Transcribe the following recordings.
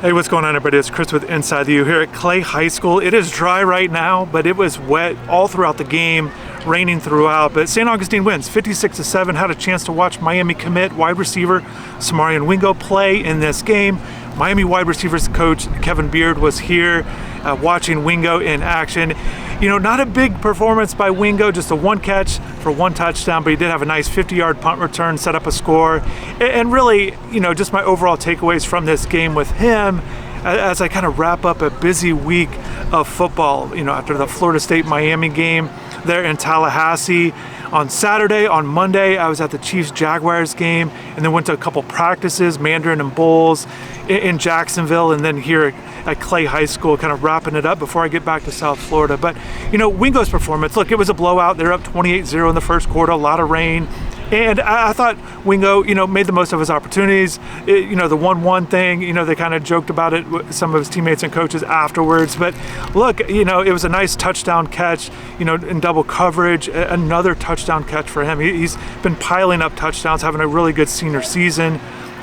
Hey, what's going on, everybody? It's Chris with InsideTheU here at Clay High School. It is dry right now, but it was wet all throughout the game, raining throughout. But St. Augustine wins 56-7. Had a chance to watch Miami commit wide receiver Samarian Wingo play in this game. Miami wide receivers coach Kevin Beard was here watching Wingo in action. You know, not a big performance by Wingo, just a one catch for one touchdown, but he did have a nice 50-yard punt return, set up a score. And really, you know, just my overall takeaways from this game with him as I kind of wrap up a busy week of football, you know, after the Florida State-Miami game there in Tallahassee. On Saturday, on Monday, I was at the Chiefs-Jaguars game and then went to a couple practices, Mandarin and Bulls in Jacksonville, and then here at Clay High School, kind of wrapping it up before I get back to South Florida. But, you know, Wingo's performance, look, it was a blowout. They're up 28-0 in the first quarter, a lot of rain. And I thought Wingo, you know, made the most of his opportunities. You know, the 1-1 thing, you know, they kind of joked about it with some of his teammates and coaches afterwards. But look, you know, it was a nice touchdown catch, you know, in double coverage, another touchdown catch for him. He's been piling up touchdowns, having a really good senior season.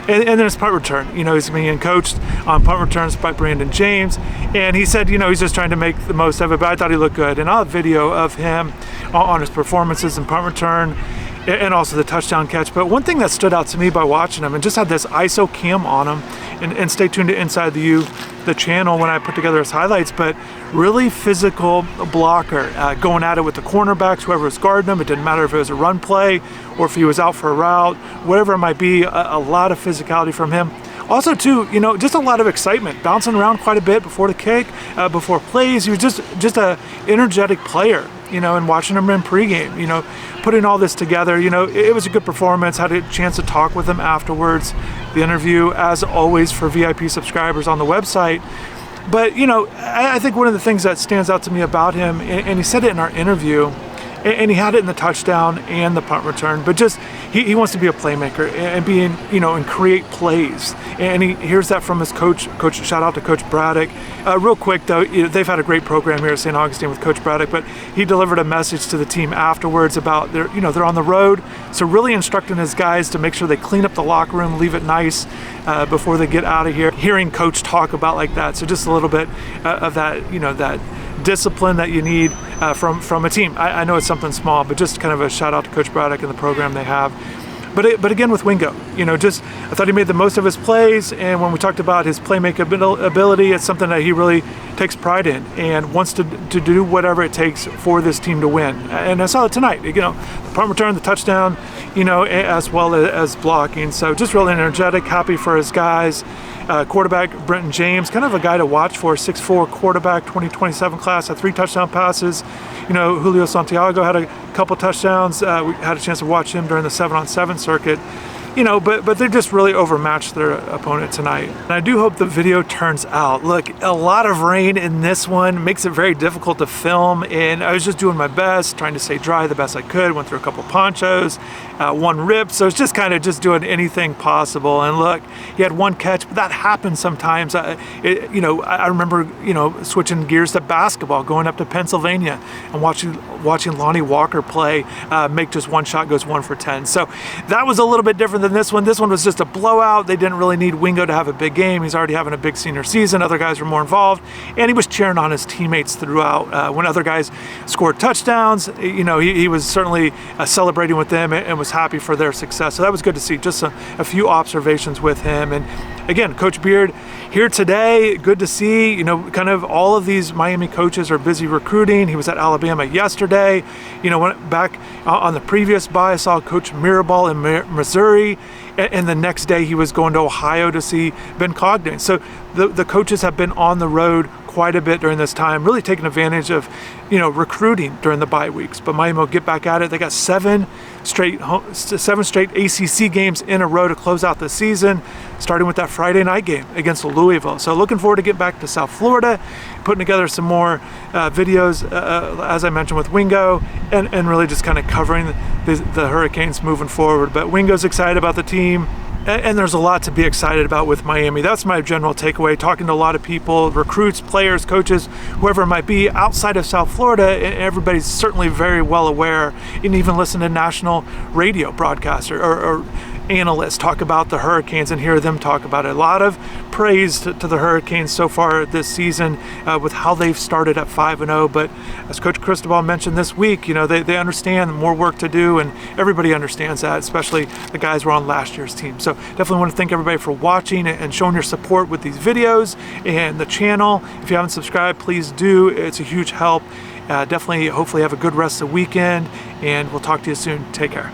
And then his punt return, you know, he's being coached on punt returns by Brandon James. And he said, you know, he's just trying to make the most of it, but I thought he looked good. And I'll have video of him on his performances in punt return and also the touchdown catch. But one thing that stood out to me by watching him, and just had this ISO cam on him, and stay tuned to InsideTheU, the channel, when I put together his highlights, but really physical blocker, going at it with the cornerbacks, whoever was guarding him. It didn't matter if it was a run play or if he was out for a route, whatever it might be, a lot of physicality from him. Also, too, you know, just a lot of excitement, bouncing around quite a bit before the kick, before plays. He was just a energetic player, you know, and watching him in pregame, you know, putting all this together, you know, it was a good performance. Had a chance to talk with him afterwards. The interview, as always, for VIP subscribers on the website. But, you know, I think one of the things that stands out to me about him, and he said it in our interview, and he had it in the touchdown and the punt return, but just he wants to be a playmaker and be in, you know, and create plays. And he hears that from his coach. Shout out to Coach Braddock. Real quick though, they've had a great program here at St. Augustine with Coach Braddock, but he delivered a message to the team afterwards about they're on the road, so really instructing his guys to make sure they clean up the locker room, leave it nice before they get out of here. Hearing Coach talk about like that, so just a little bit of that, you know, that discipline that you need from a team. I know it's something small, but just kind of a shout out to Coach Braddock and the program they have. But again, with Wingo, you know, just I thought he made the most of his plays, and when we talked about his playmaking ability, it's something that he really takes pride in and wants to do whatever it takes for this team to win. And I saw it tonight, you know, the punt return, the touchdown, you know, as well as blocking. So just really energetic, happy for his guys. Quarterback Brenton James, kind of a guy to watch for, 6'4" quarterback, 2027 class, had 3 touchdown passes. You know, Julio Santiago had a couple touchdowns. We had a chance to watch him during the 7-on-7 circuit. You know, but they just really overmatched their opponent tonight. And I do hope the video turns out. Look, a lot of rain in this one makes it very difficult to film, and I was just doing my best, trying to stay dry the best I could. Went through a couple ponchos, one ripped, so it's just kind of just doing anything possible. And look, he had one catch, but that happens sometimes. You know, I remember, you know, switching gears to basketball, going up to Pennsylvania and watching Lonnie Walker play, make just one shot, goes 1 for 10. So that was a little bit different than this one. This one was just a blowout. They didn't really need Wingo to have a big game. He's already having a big senior season. Other guys were more involved, and he was cheering on his teammates throughout. When other guys scored touchdowns, you know, he was certainly celebrating with them and was happy for their success. So that was good to see. Just a few observations with him. And again, Coach Beard here today, good to see. You know, kind of all of these Miami coaches are busy recruiting. He was at Alabama yesterday. You know, went back on the previous bye, I saw Coach Mirabal in Missouri, and the next day he was going to Ohio to see Ben Cogden. So the coaches have been on the road quite a bit during this time, really taking advantage of, you know, recruiting during the bye weeks. But Miami will get back at it. They got 7 straight ACC games in a row to close out the season, starting with that Friday night game against Louisville. So looking forward to get back to South Florida, putting together some more videos, as I mentioned, with Wingo, and really just kind of covering the Hurricanes moving forward. But Wingo's excited about the team. And there's a lot to be excited about with Miami. That's my general takeaway, talking to a lot of people, recruits, players, coaches, whoever it might be outside of South Florida. And everybody's certainly very well aware, and even listen to national radio broadcaster or analysts talk about the Hurricanes and hear them talk about it. A lot of praise to the Hurricanes so far this season with how they've started at 5-0. But as Coach Cristobal mentioned this week, they understand more work to do, and everybody understands that, especially the guys who were on last year's team. So definitely want to thank everybody for watching and showing your support with these videos and the channel. If you haven't subscribed, please do. It's a huge help. Definitely, hopefully have a good rest of the weekend, and we'll talk to you soon. Take care.